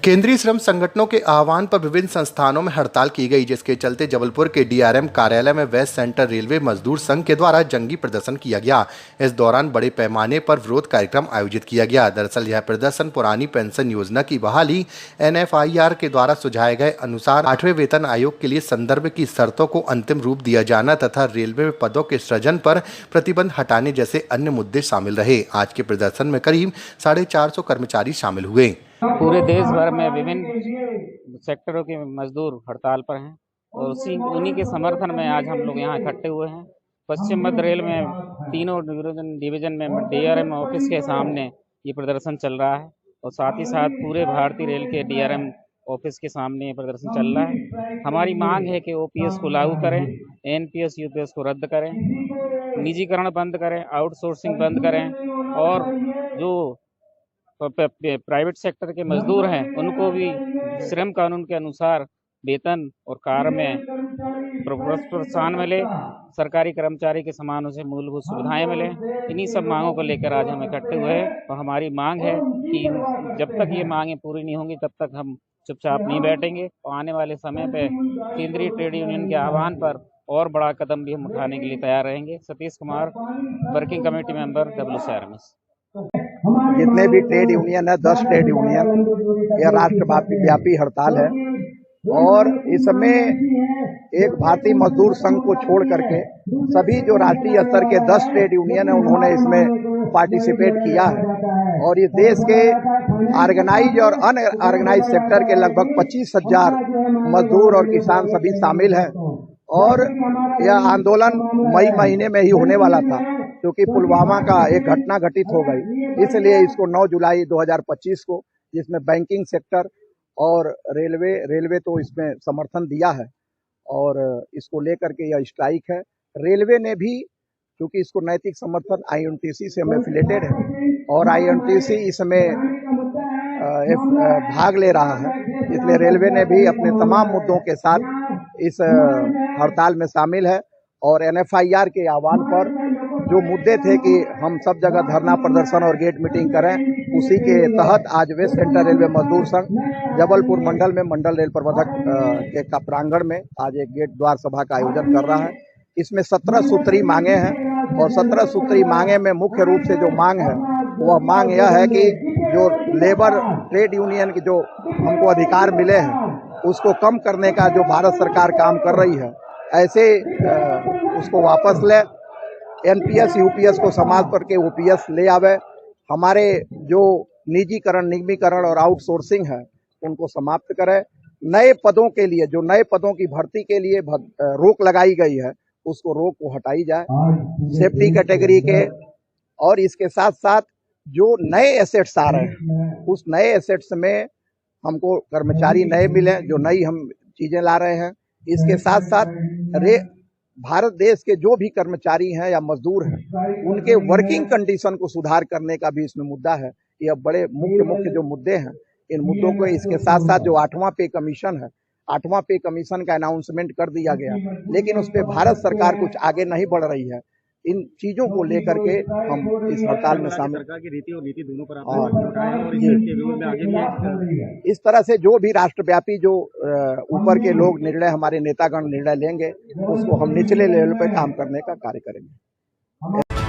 केंद्रीय श्रम संगठनों के आह्वान पर विभिन्न संस्थानों में हड़ताल की गई, जिसके चलते जबलपुर के डीआरएम कार्यालय में वेस्ट सेंट्रल रेलवे मजदूर संघ के द्वारा जंगी प्रदर्शन किया गया। इस दौरान बड़े पैमाने पर विरोध कार्यक्रम आयोजित किया गया। दरअसल यह प्रदर्शन पुरानी पेंशन योजना की बहाली, NFIR के द्वारा सुझाए गए अनुसार 8वें वेतन आयोग के लिए संदर्भ की शर्तों को अंतिम रूप दिया जाना तथा रेलवे में पदों के सृजन पर प्रतिबंध हटाने जैसे अन्य मुद्दे शामिल रहे। आज के प्रदर्शन में करीब 450 कर्मचारी शामिल हुए। पूरे देश भर में विभिन्न सेक्टरों के मजदूर हड़ताल पर हैं और उन्हीं के समर्थन में आज हम लोग यहाँ इकट्ठे हुए हैं। पश्चिम मध्य रेल में तीनों डिवीजन में DRM ऑफिस के सामने ये प्रदर्शन चल रहा है और साथ ही साथ पूरे भारतीय रेल के DRM ऑफिस के सामने ये प्रदर्शन चल रहा है। हमारी मांग है कि OPS को लागू करें, NPS UPS को रद्द करें, निजीकरण बंद करें, आउटसोर्सिंग बंद करें और जो प्राइवेट सेक्टर के मजदूर हैं उनको भी श्रम कानून के अनुसार वेतन और कार्य में प्रोत्साहन मिले, सरकारी कर्मचारी के समान उसे मूलभूत सुविधाएं मिले। इन्हीं सब मांगों को लेकर आज हम इकट्ठे हुए हैं और हमारी मांग है कि जब तक ये मांगें पूरी नहीं होंगी तब तक हम चुपचाप नहीं बैठेंगे और आने वाले समय पे केंद्रीय ट्रेड यूनियन के आह्वान पर और बड़ा कदम भी हम उठाने के लिए तैयार रहेंगे। Satish Kumar, working committee member, WCRMS। जितने भी ट्रेड यूनियन है, 10 ट्रेड यूनियन, यह राष्ट्रव्यापी हड़ताल है और इसमें एक भारतीय मजदूर संघ को छोड़ करके सभी जो राष्ट्रीय स्तर के 10 ट्रेड यूनियन है उन्होंने इसमें पार्टिसिपेट किया है और इस देश के ऑर्गेनाइज और अनऑर्गेनाइज सेक्टर के लगभग 25,000 मजदूर और किसान सभी शामिल हैं और यह आंदोलन मई महीने में ही होने वाला था, क्योंकि पुलवामा का एक घटना घटित हो गई। इसलिए इसको 9 जुलाई 2025 को, जिसमें बैंकिंग सेक्टर और रेलवे तो इसमें समर्थन दिया है और इसको लेकर के यह स्ट्राइक है। रेलवे ने भी, क्योंकि इसको नैतिक समर्थन INTC से हम एफिलेटेड है और INTC इसमें भाग ले रहा है, इसलिए रेलवे ने भी अपने तमाम मुद्दों के साथ इस हड़ताल में शामिल है और NFIR के आह्वान पर जो मुद्दे थे कि हम सब जगह धरना प्रदर्शन और गेट मीटिंग करें, उसी के तहत आज वेस्ट सेंट्रल रेलवे मजदूर संघ जबलपुर मंडल में मंडल रेल प्रबंधक के प्रांगण में आज एक गेट द्वार सभा का आयोजन कर रहा है। इसमें 17 सूत्री मांगे हैं और 17 सूत्री मांगे में मुख्य रूप से जो मांग है वह मांग यह है कि जो लेबर ट्रेड यूनियन के जो हमको अधिकार मिले हैं उसको कम करने का जो भारत सरकार काम कर रही है, ऐसे उसको वापस ले, NPS UPS को समाप्त करके OPS ले आवे, हमारे जो निजीकरण, निगमीकरण और आउटसोर्सिंग है उनको समाप्त करें, नए पदों के लिए, जो नए पदों की भर्ती के लिए रोक लगाई गई है उसको रोक को हटाई जाए सेफ्टी कैटेगरी के, और इसके साथ साथ जो नए एसेट्स आ रहे हैं उस नए एसेट्स में हमको कर्मचारी नए मिले जो नई हम चीजें ला रहे हैं। इसके साथ साथ भारत देश के जो भी कर्मचारी हैं या मजदूर हैं उनके वर्किंग कंडीशन को सुधार करने का भी इसमें मुद्दा है। यह बड़े मुख्य जो मुद्दे हैं, इन मुद्दों को, इसके साथ साथ जो 8वां पे कमीशन है, 8वां पे कमीशन का अनाउंसमेंट कर दिया गया, लेकिन उस पर भारत सरकार कुछ आगे नहीं बढ़ रही है। इन चीजों को लेकर के हम इस हड़ताल में शामिल, सरकार की रीति और नीति दोनों पर इस तरह से जो भी राष्ट्रव्यापी जो ऊपर के लोग निर्णय, हमारे नेतागण निर्णय लेंगे, उसको हम निचले लेवल पर काम करने का कार्य करेंगे।